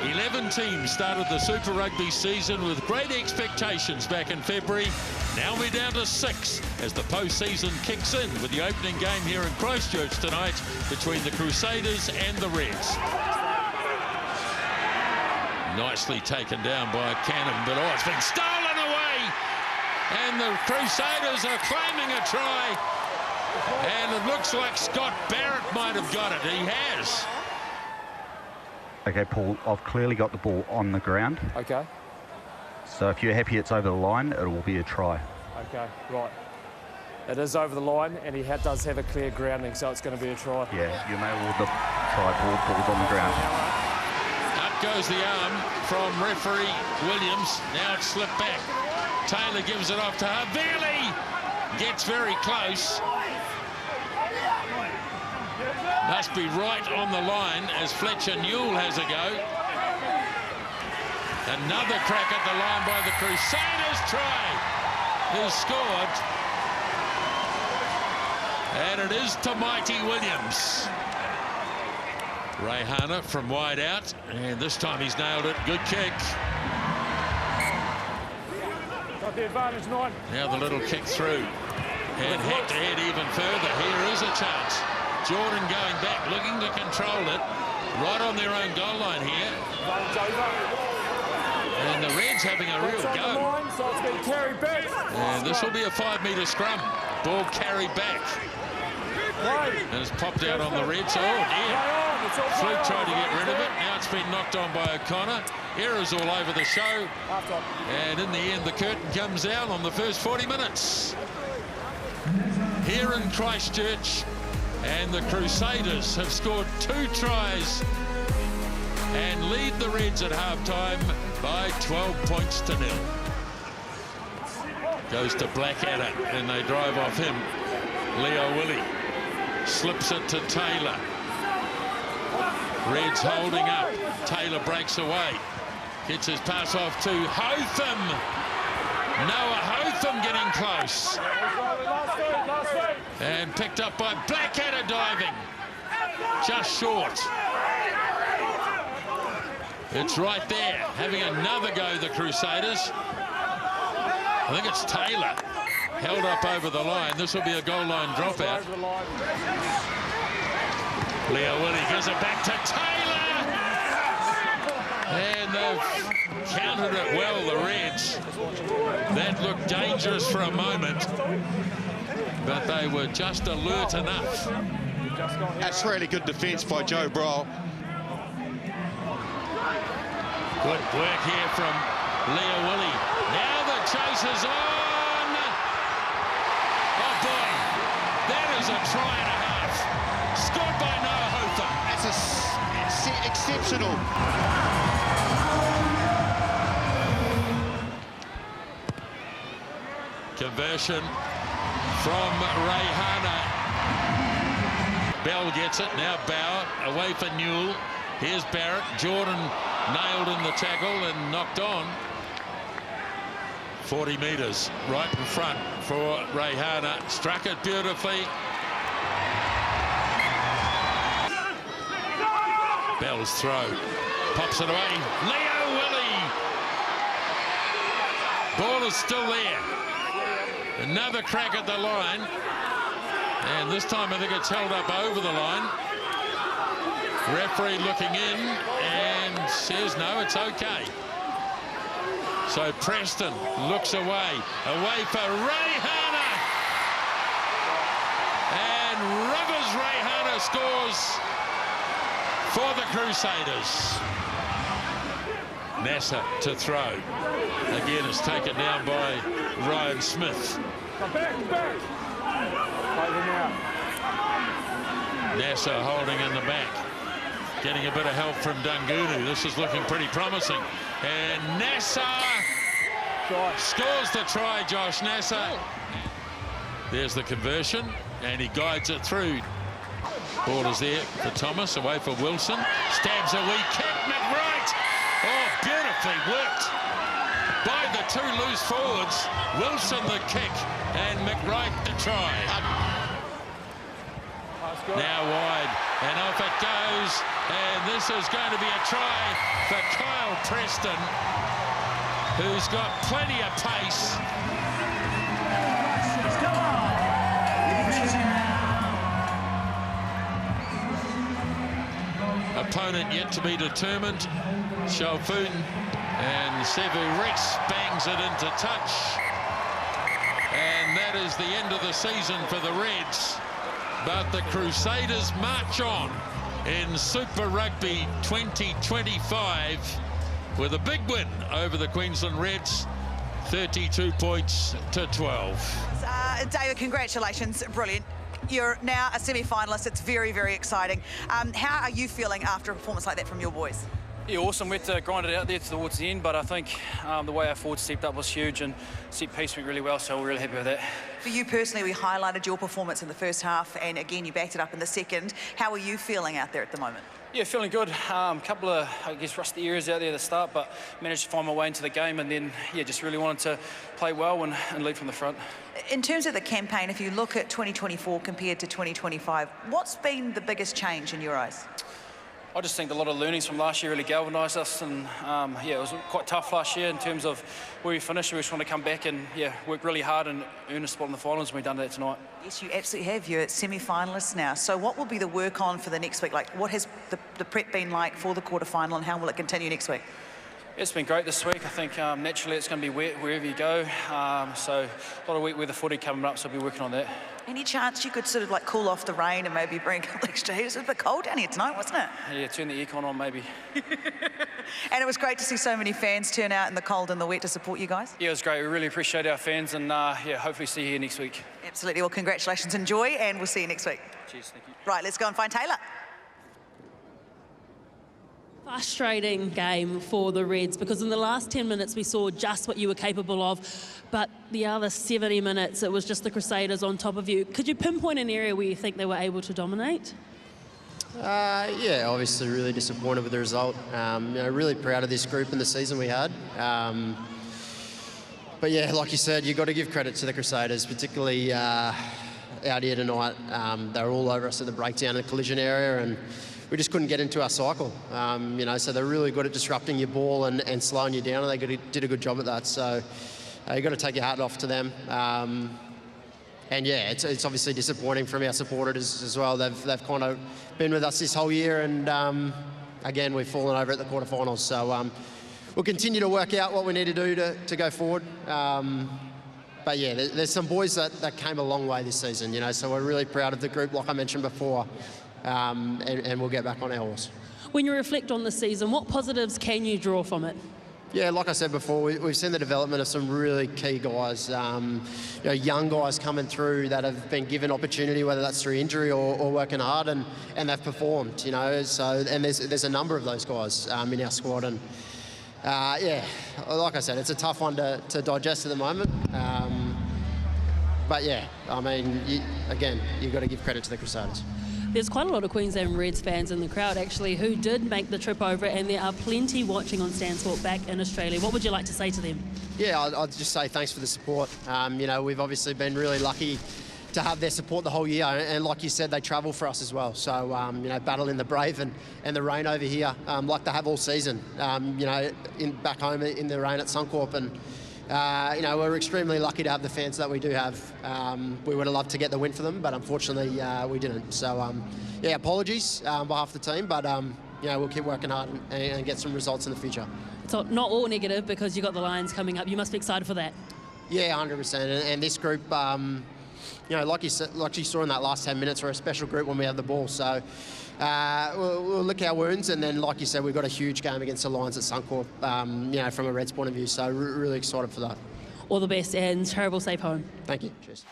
11 teams started the Super Rugby season with great expectations back in February. Now we're down to 6 as the postseason kicks in with the opening game here in Christchurch tonight between the Crusaders and the Reds. Nicely taken down by a cannon, but oh, it's been stolen away. And the Crusaders are claiming a try. And it looks like Scott Barrett might have got it. He has. Okay, Paul, I've clearly got the ball on the ground. Okay. So if you're happy it's over the line, it will be a try. Okay, right. It is over the line, and he does have a clear grounding, so it's going to be a try. Yeah, you may award the try, Paul. Ball's on the ground. Up goes the arm from referee Williams. Now it's slipped back. Taylor gives it off to Havili. Gets very close. Must be right on the line as Fletcher Newell has a go. Another crack at the line by the Crusaders. Try. Who scored? And it is to Mighty Williams. Reihana from wide out, and this time he's nailed it. Good kick. Got the advantage, 9. Now the little kick through. And head to head even further. Here is a chance. Jordan going back, looking to control it. Right on their own goal line here. And the Reds having a real go. So it's been carried back. And this will be a 5-metre scrum. Ball carried back. And it's popped out on the Reds. Oh dear. Fluke tried to get rid of it. Now it's been knocked on by O'Connor. Errors all over the show. And in the end, the curtain comes down on the first 40 minutes. Here in Christchurch, and the Crusaders have scored 2 tries and lead the Reds at halftime by 12 points to 0. Goes to Blackadder, and they drive off him. Leo Willie slips it to Taylor. Reds holding up. Taylor breaks away. Gets his pass off to Hotham. Noah Hotham getting close. And picked up by Blackadder diving. Just short. It's right there. Having another go, the Crusaders. I think it's Taylor. Held up over the line. This will be a goal line dropout. Leo Willie gives it back to Taylor. And they've countered it well, the Reds. That looked dangerous for a moment, but they were just alert enough. That's really good defence by Joe Brawl. Good work here from Leo Willie. Now the chase is on. Oh boy, that is a try and a half. Scored by Noah Hotham. That's exceptional. Conversion from Reihana. Bell gets it. Now Bauer away for Newell. Here's Barrett. Jordan nailed in the tackle and knocked on. 40 metres right in front for Reihana. Struck it beautifully. Bell's throw. Pops it away. Leo Willie. Ball is still there. Another crack at the line. And this time I think it's held up over the line. Referee looking in and says no, it's okay. So Preston looks away. Away for Reihana. And Rivers Reihana scores for the Crusaders. Nasser to throw. Again, it's taken down by Ryan Smith. Back. Nasser holding in the back. Getting a bit of help from Dungunu. This is looking pretty promising. And Nasser scores the try, Josh Nasser. There's the conversion, and he guides it through. Ball is there for Thomas, away for Wilson. Stabs a wee kick, McWright. Oh, beautifully worked by the 2 loose forwards. Wilson the kick, and McWright the try. Now wide, and off it goes, and this is going to be a try for Kyle Preston, who's got plenty of pace. Opponent yet to be determined. Shalfoon, and Sevu Rex bangs it into touch. And that is the end of the season for the Reds. But the Crusaders march on in Super Rugby 2025 with a big win over the Queensland Reds, 32 points to 12. David, congratulations, brilliant. You're now a semi-finalist. It's very, very exciting. How are you feeling after a performance like that from your boys? Yeah, awesome. We had to grind it out there towards the end, but I think the way our forwards stepped up was huge and set piece went really well, so we're really happy with that. For you personally, we highlighted your performance in the first half, and again, you backed it up in the second. How are you feeling out there at the moment? Yeah, feeling good. A couple of, I guess, rusty areas out there at the start, but managed to find my way into the game, and then, yeah, just really wanted to play well and lead from the front. In terms of the campaign, if you look at 2024 compared to 2025, what's been the biggest change in your eyes? I just think a lot of learnings from last year really galvanised us, and yeah, it was quite tough last year in terms of where we finished. We just want to come back and work really hard and earn a spot in the finals, and we've done that tonight. Yes, you absolutely have. You're semi-finalists now. So what will be the work on for the next week? Like, what has the prep been like for the quarterfinal, and how will it continue next week? It's been great this week. I think naturally it's going to be wet wherever you go. So a lot of wet weather footy coming up, so I'll be working on that. Any chance you could sort of like cool off the rain and maybe bring a couple extra heaters? It was a bit cold down here tonight, wasn't it? Yeah, turn the aircon on maybe. And it was great to see so many fans turn out in the cold and the wet to support you guys. Yeah, it was great. We really appreciate our fans, and yeah, hopefully see you here next week. Absolutely. Well, congratulations, enjoy, and we'll see you next week. Cheers, thank you. Right, let's go and find Taylor. Frustrating game for the Reds, because in the last 10 minutes we saw just what you were capable of, but the other 70 minutes it was just the Crusaders on top of you. Could you pinpoint an area where you think they were able to dominate? Yeah, obviously really disappointed with the result. Really proud of this group and the season we had. But yeah, like you said, you've got to give credit to the Crusaders, particularly out here tonight. They were all over us at the breakdown and collision area, and we just couldn't get into our cycle. So they're really good at disrupting your ball and slowing you down, and they did a good job at that. So you've got to take your hat off to them. And yeah, it's obviously disappointing from our supporters as well. They've kind of been with us this whole year, and again, we've fallen over at the quarterfinals. So we'll continue to work out what we need to do to go forward. But yeah, there's some boys that came a long way this season, so we're really proud of the group, like I mentioned before. And we'll get back on our horse. When you reflect on the season, what positives can you draw from it? Yeah, like I said before, we've seen the development of some really key guys, young guys coming through that have been given opportunity, whether that's through injury or working hard, and they've performed, So, and there's a number of those guys in our squad, and yeah, like I said, it's a tough one to digest at the moment. But yeah, I mean, again, you've got to give credit to the Crusaders. There's quite a lot of Queensland Reds fans in the crowd, actually, who did make the trip over, and there are plenty watching on Stan Sport back in Australia. What would you like to say to them? Yeah, I'd just say thanks for the support. We've obviously been really lucky to have their support the whole year, and like you said, they travel for us as well. So, battle in the brave and the rain over here, like they have all season, back home in the rain at Suncorp, and we're extremely lucky to have the fans that we do have. We would have loved to get the win for them, but unfortunately we didn't. So, apologies on behalf of the team, but, we'll keep working hard and get some results in the future. So not all negative, because you've got the Lions coming up. You must be excited for that. Yeah, 100%. And this group, like you saw in that last 10 minutes, we're a special group when we have the ball. So we'll lick our wounds, and then, like you said, we've got a huge game against the Lions at Suncorp, from a Reds point of view. So really excited for that. All the best, and travel safe home. Thank you. Cheers.